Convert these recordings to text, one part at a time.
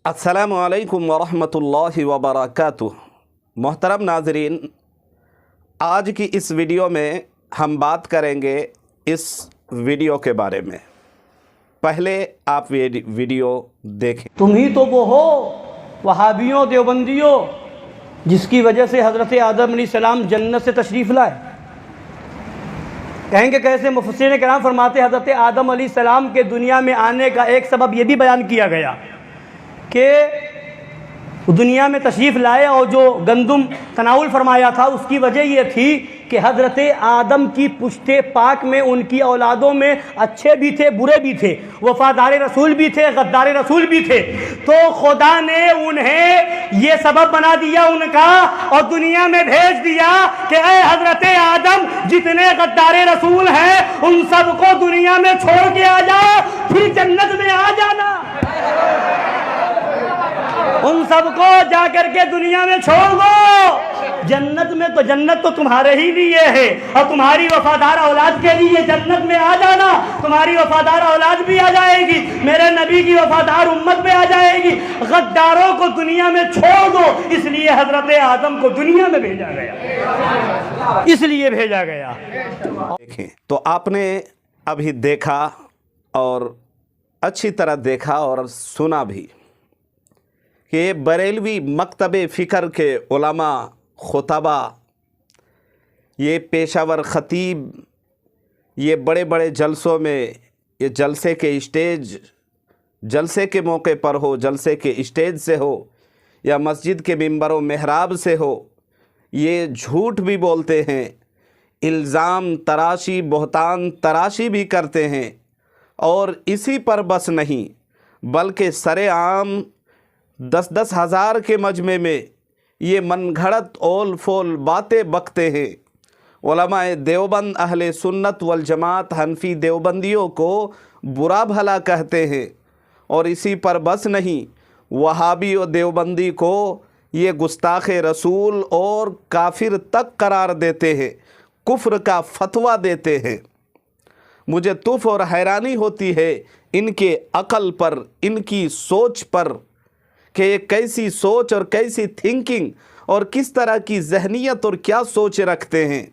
अस्सलामु अलैकुम वरहमतुल्लाहि वबरकातुह। मोहतरम नाज़रीन, आज की इस वीडियो में हम बात करेंगे इस वीडियो के बारे में। पहले आप ये वीडियो देखें। तुम ही तो वो हो वहाबियों देवबंदियों जिसकी वजह से हज़रत आदम अलैहिस्सलाम जन्नत से तशरीफ़ लाए। कहेंगे कैसे? मुफस्सिरीन किराम फरमाते हज़रत आदम अलैहिस्सलाम के दुनिया में आने का एक सबब ये भी बयान किया गया कि दुनिया में तशरीफ़ लाए और जो गंदुम तनाउल फरमाया था उसकी वजह ये थी कि हज़रत आदम की पुश्ते पाक में उनकी औलादों में अच्छे भी थे बुरे भी थे, वफ़ादार रसूल भी थे गद्दार रसूल भी थे। तो खुदा ने उन्हें ये सबब बना दिया उनका और दुनिया में भेज दिया कि ऐ हज़रत आदम जितने गद्दार रसूल हैं उन सबको दुनिया में छोड़ के आ जाओ, फिर जन्नत में आ जाना। उन सबको जा करके दुनिया में छोड़ दो, जन्नत में तो जन्नत तो तुम्हारे ही लिए है और तुम्हारी वफादार औलाद के लिए जन्नत में आ जाना। तुम्हारी वफादार औलाद भी आ जाएगी, मेरे नबी की वफादार उम्मत पे आ जाएगी। गद्दारों को दुनिया में छोड़ दो, इसलिए हजरत आदम को दुनिया में भेजा गया, इसलिए भेजा गया। देखें तो आपने अभी देखा और अच्छी तरह देखा और सुना भी कि बरेलवी मकतब फ़िक्र के उलमा खुतबा, ये पेशावर ख़तीब, ये बड़े बड़े जलसों में, ये जलसे के स्टेज, जलसे के मौके पर हो, जलसे के स्टेज से हो या मस्जिद के मिंबर व मेहराब से हो, ये झूठ भी बोलते हैं, इल्ज़ाम तराशी बहतान तराशी भी करते हैं। और इसी पर बस नहीं बल्कि सरेआम 10-10 हज़ार के मजमे में ये मनगढ़ंत ओल फोल बातें बकते हैं। उलमाए देवबंद अहले सुन्नत वल जमात हनफी देवबंदियों को बुरा भला कहते हैं। और इसी पर बस नहीं, वहाबी और देवबंदी को ये गुस्ताख़ रसूल और काफिर तक करार देते हैं, कुफ्र का फतवा देते हैं। मुझे तुफ और हैरानी होती है इनके अक़ल पर, इनकी सोच पर कि ये कैसी सोच और कैसी थिंकिंग और किस तरह की जहनीत और क्या सोच रखते हैं।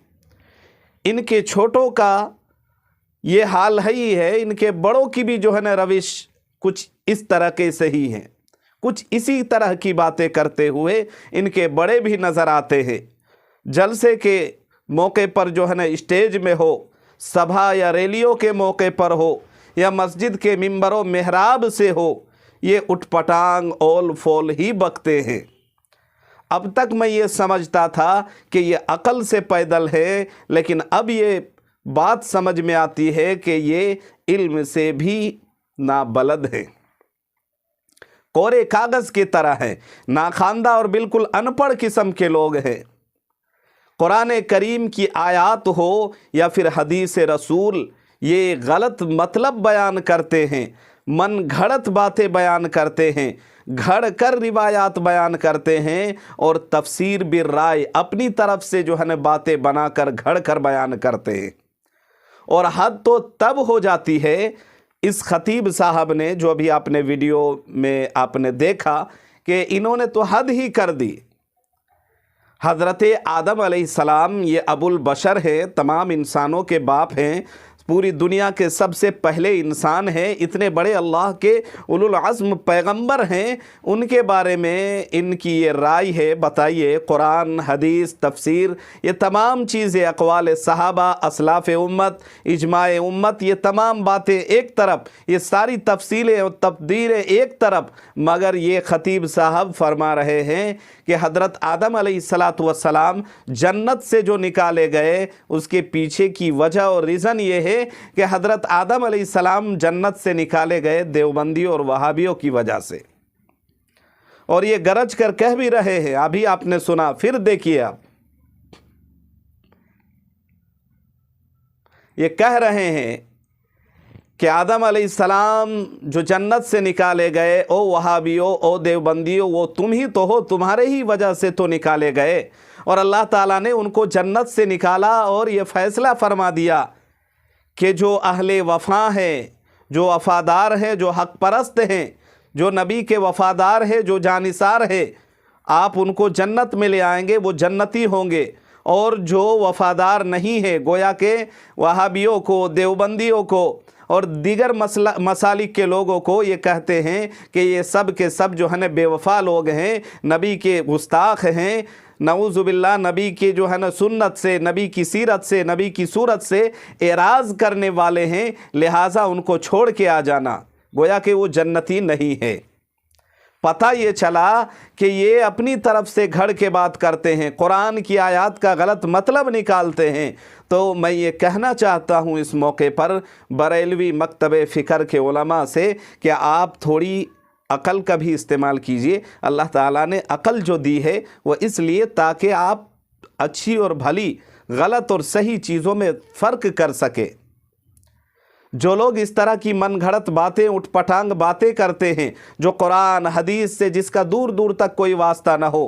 इनके छोटों का ये हाल है ही है, इनके बड़ों की भी जो है ना रविश कुछ इस तरह के से ही हैं। कुछ इसी तरह की बातें करते हुए इनके बड़े भी नज़र आते हैं। जलसे के मौके पर जो है ना स्टेज में हो, सभा या रैलियों के मौके पर हो या मस्जिद के मिंबरों मेहराब से हो, ये उठपटांग ओल फोल ही बकते हैं। अब तक मैं ये समझता था कि ये अक़ल से पैदल है, लेकिन अब ये बात समझ में आती है कि ये इल्म से भी नाबलद है, कोरे कागज़ की तरह है, नाखानदा और बिल्कुल अनपढ़ किस्म के लोग हैं। कुरान करीम की आयात हो या फिर हदीस रसूल, ये गलत मतलब बयान करते हैं, मन घड़त बातें बयान करते हैं, घड़ कर रिवायात बयान करते हैं और तफसीर बिर राय अपनी तरफ से जो है ना बातें बनाकर घड़ कर बयान करते हैं। और हद तो तब हो जाती है, इस ख़तीब साहब ने जो अभी आपने वीडियो में आपने देखा कि इन्होंने तो हद ही कर दी। हज़रत आदम अलैहिस्सलाम ये अबुल बशर है, तमाम इंसानों के बाप हैं, पूरी दुनिया के सबसे पहले इंसान हैं, इतने बड़े अल्लाह के उलुल अज़्म पैगंबर हैं, उनके बारे में इनकी ये राय है। बताइए, कुरान हदीस तफसीर ये तमाम चीज़ें, अक़वाल सहाबा असलाफ़ उम्मत इजमाए उम्मत, ये तमाम बातें एक तरफ, ये सारी तफसीलें और तब्दीलें एक तरफ, मगर ये ख़तीब साहब फरमा रहे हैं कि हज़रत आदम अलैहिस्सलातु वस्सलाम जन्नत से जो निकाले गए उसके पीछे की वजह और रीज़न ये है कि हज़रत आदम अलैहिस्सलाम जन्नत से निकाले गए देवबंदियों और वहाबियों की वजह से। और ये गरज कर कह भी रहे हैं, अभी आपने सुना, फिर देखिए आप, ये कह रहे हैं कि आदम अलैहिस्सलाम जो जन्नत से निकाले गए, ओ वहाबियों ओ देवबंदियों, वो तुम ही तो हो, तुम्हारे ही वजह से तो निकाले गए। और अल्लाह ताला ने उनको जन्नत से निकाला और ये फ़ैसला फरमा दिया कि जो अहले वफ़ा हैं, जो वफ़ादार हैं, जो हक़ परस्त हैं, जो नबी के वफादार है, जो जानिसार है, आप उनको जन्नत में ले आएंगे, वो जन्नती होंगे। और जो वफादार नहीं है, गोया के वहाबियों को, देवबंदियों को और दीगर मसालिक के लोगों को ये कहते हैं कि ये सब के सब जो है ना बेवफा लोग हैं, नबी के गुस्ताख हैं, नऊज़ुबिल्लाह, नबी के जो है ना सुन्नत से, नबी की सीरत से, नबी की सूरत से एराज़ करने वाले हैं, लिहाजा उनको छोड़ के आ जाना। गोया कि वो जन्नती नहीं है। पता ये चला कि ये अपनी तरफ से घड़ के बात करते हैं, कुरान की आयत का गलत मतलब निकालते हैं। तो मैं ये कहना चाहता हूँ इस मौके पर बरेलवी मकतब फ़िक्र के उलमा से कि आप थोड़ी अक़ल का भी इस्तेमाल कीजिए। अल्लाह ताला ने अक़ल जो दी है वो इसलिए ताकि आप अच्छी और भली, गलत और सही चीज़ों में फ़र्क कर सके। जो लोग इस तरह की मनगढ़ंत बातें, उठपटांग बातें करते हैं, जो कुरान हदीस से जिसका दूर दूर तक कोई वास्ता ना हो,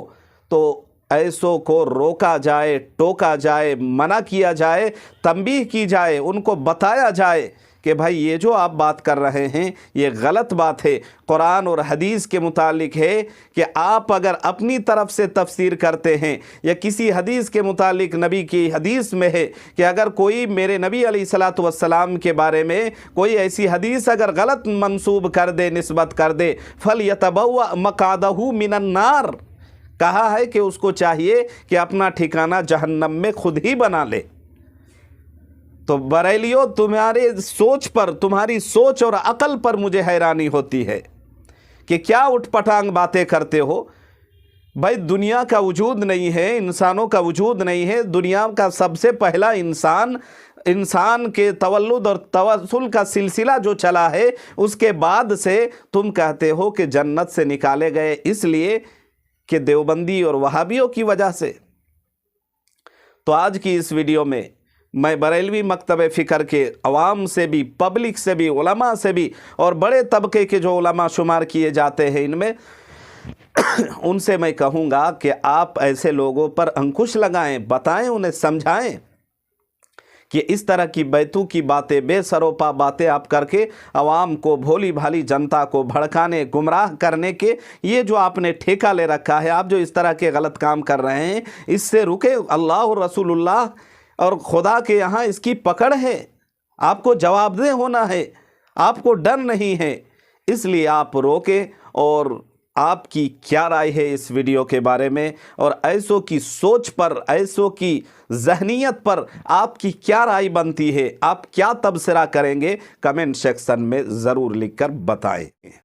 तो ऐसों को रोका जाए, टोका जाए, मना किया जाए, तंबीह की जाए, उनको बताया जाए कि भाई ये जो आप बात कर रहे हैं ये गलत बात है। कुरान और हदीस के मुतालिक है कि आप अगर अपनी तरफ से तफसीर करते हैं या किसी हदीस के मुतालिक नबी की हदीस में है कि अगर कोई मेरे नबी अलैहिस्सलातु वस्सलाम के बारे में कोई ऐसी हदीस अगर गलत मंसूब कर दे, निस्बत कर दे, फलयतबव्वा मक़अदहु मिनन नार, कहा है कि उसको चाहिए कि अपना ठिकाना जहन्नम में खुद ही बना ले। तो बरेलियों, तुम्हारे सोच पर, तुम्हारी सोच और अक़ल पर मुझे हैरानी होती है कि क्या उठपटांग बातें करते हो। भाई दुनिया का वजूद नहीं है, इंसानों का वजूद नहीं है। दुनिया का सबसे पहला इंसान के तवल्लुद और तवस्सुल का सिलसिला जो चला है, उसके बाद से तुम कहते हो कि जन्नत से निकाले गए इसलिए कि देवबंदी और वहाबियों की वजह से। तो आज की इस वीडियो में मैं बरेलवी मकतब फ़िक्र के अवाम से भी, पब्लिक से भी, उलमा से भी और बड़े तबके के जो उलमा शुमार किए जाते हैं इनमें उनसे मैं कहूँगा कि आप ऐसे लोगों पर अंकुश लगाएं, बताएं, उन्हें समझाएं कि इस तरह की बैतू की बातें, बेसरोपा बातें आप करके अवाम को, भोली भाली जनता को भड़काने, गुमराह करने के ये जो आपने ठेका ले रखा है, आप जो इस तरह के गलत काम कर रहे हैं, इससे रुके। अल्लाह और रसूलुल्लाह और खुदा के यहाँ इसकी पकड़ है, आपको जवाबदेह होना है, आपको डर नहीं है, इसलिए आप रोके। और आपकी क्या राय है इस वीडियो के बारे में, और ऐसों की सोच पर, ऐसों की ज़हनियत पर आपकी क्या राय बनती है, आप क्या तबसरा करेंगे, कमेंट सेक्शन में ज़रूर लिखकर बताएं।